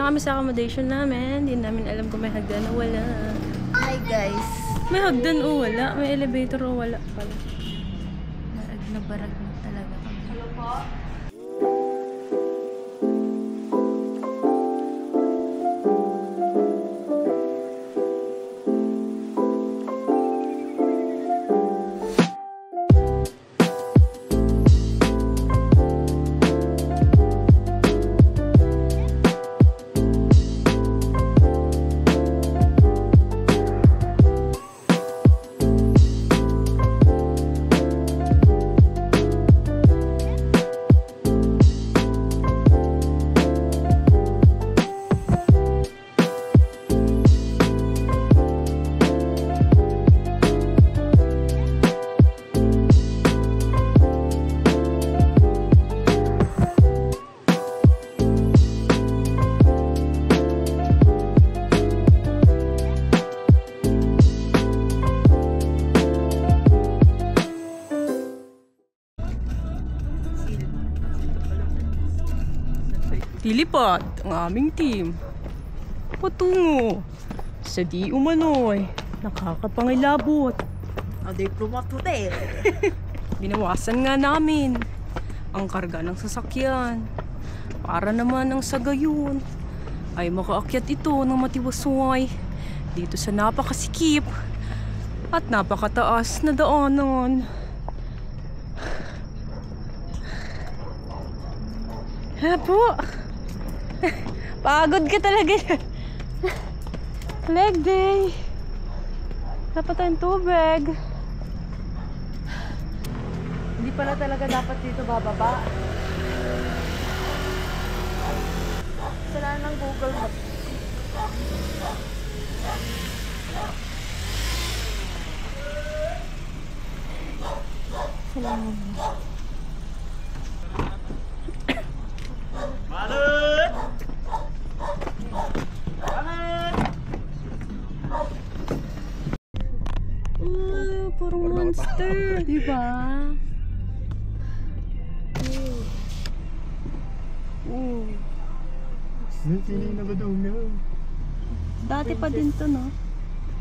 na kami sa accommodation namin. Hindi namin alam kung may hagdan o wala. Hi guys. May hagdan o wala. May elevator o wala pala. Barag na talaga kami. Hello po? Lilipat ang aming team patungo sa di umano'y nakakapangilabot. Aday pluma today. Binawasan nga namin ang karga ng sasakyan para naman ang sa gayon ay makaakyat ito ng matiwasway dito sa napakasikip at napakataas na daanan. Ha po? Pagod ka talaga. Leg day. Dapat tayong tubig. Hindi pala talaga dapat dito bababa. Sala ng Google Maps. Salamat. Purong monster, di ba? Dati pa din to, no?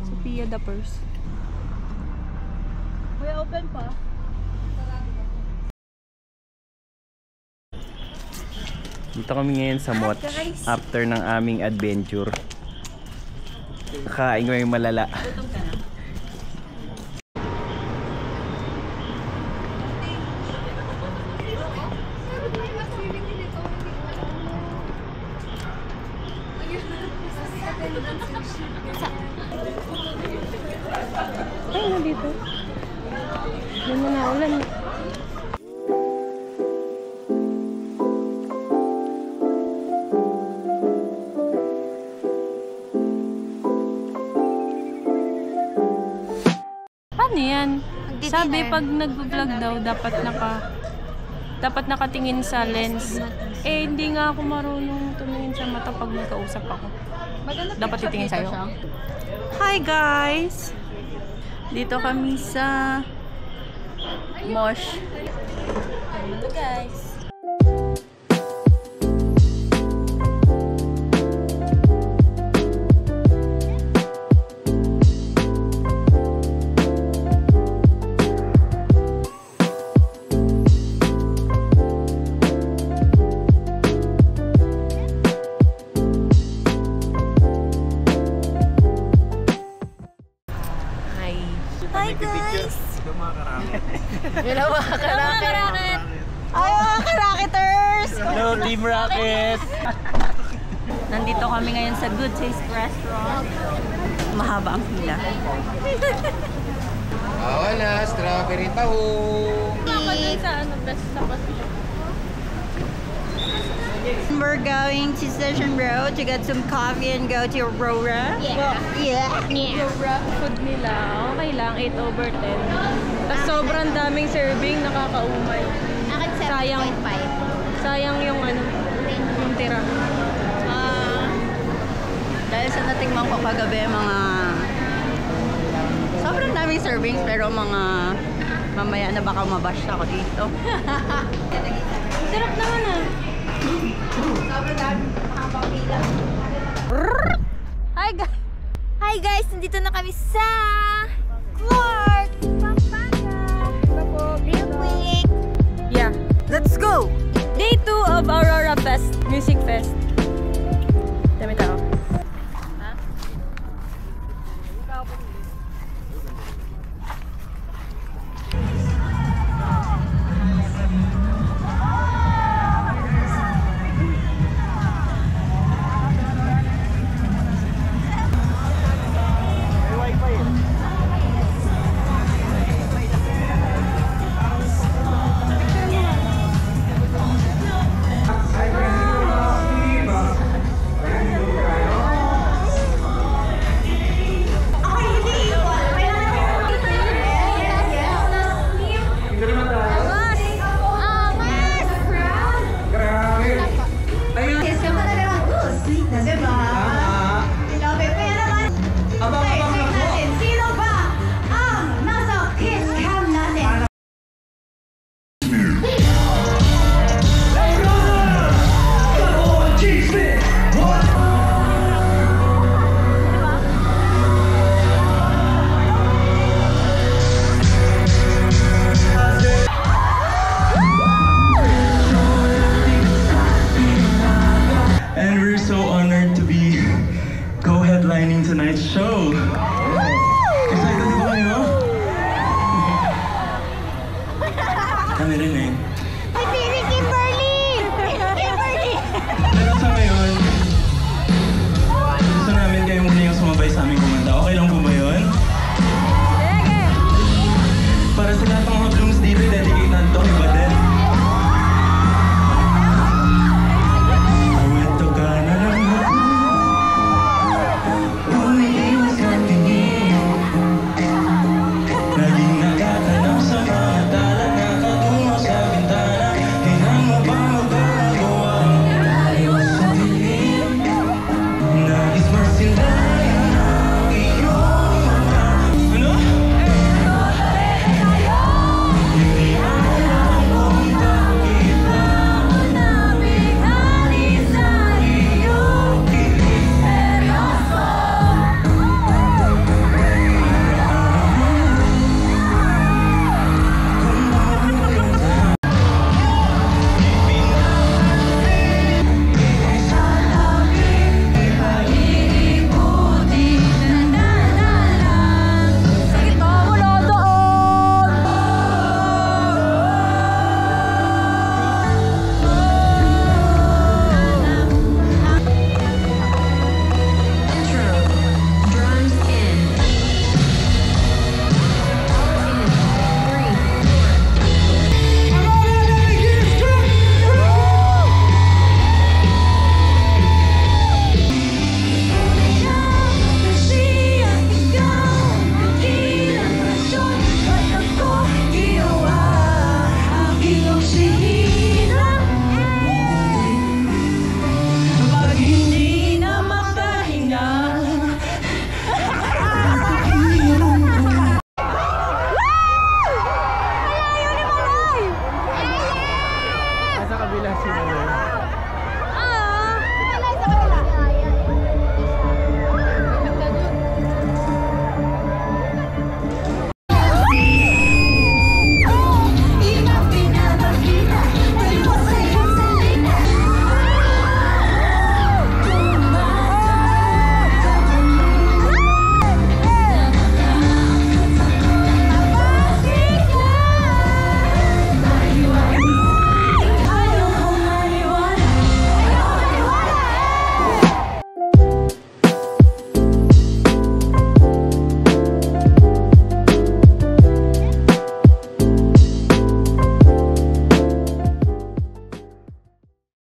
Sophia the Purse. Kuya, open pa? Dito kami ngayon sa Moch after ng aming adventure. Nakain ko yung malala. Ay, na dito. Hindi mo na ulan. Ano yan? Sabi pag nag-vlog daw dapat nakatingin sa lens. Eh hindi nga ako marunong tumingin sa mata pag nagkausap ako. Dapat titingin sa'yo. Hi guys! Dito kami sa Mosh. Hello guys! Hi guys! Hello mga karakit! Ay mga karakiters! Hello Team Rocket! Nandito kami ngayon sa Good Taste Restaurant. Mahaba ang pila. Wala, strawberry taho. Ako dun sa best na pasyon. We're going to Session Road to get some coffee and go to Aurora. Yeah. Sobra food nila, okay lang, 8/10. Tapos sobrang daming serving, nakakaumay. Sayang. Sayang yung yung tira. Dahil sa natingman ko kagabi mga sobrang daming servings pero mga mamaya na baka mabash ako dito. Sarap naman ah. Sobrang dami. Hi guys! Nandito na kami sa Clark! Pampanga! Real quick! Yeah. Let's go! Day 2 of Aurora Fest, Music Fest. Dami tao. And we're so honored to be co-headlining tonight's show. Excited na ba kayo? Kami rin eh.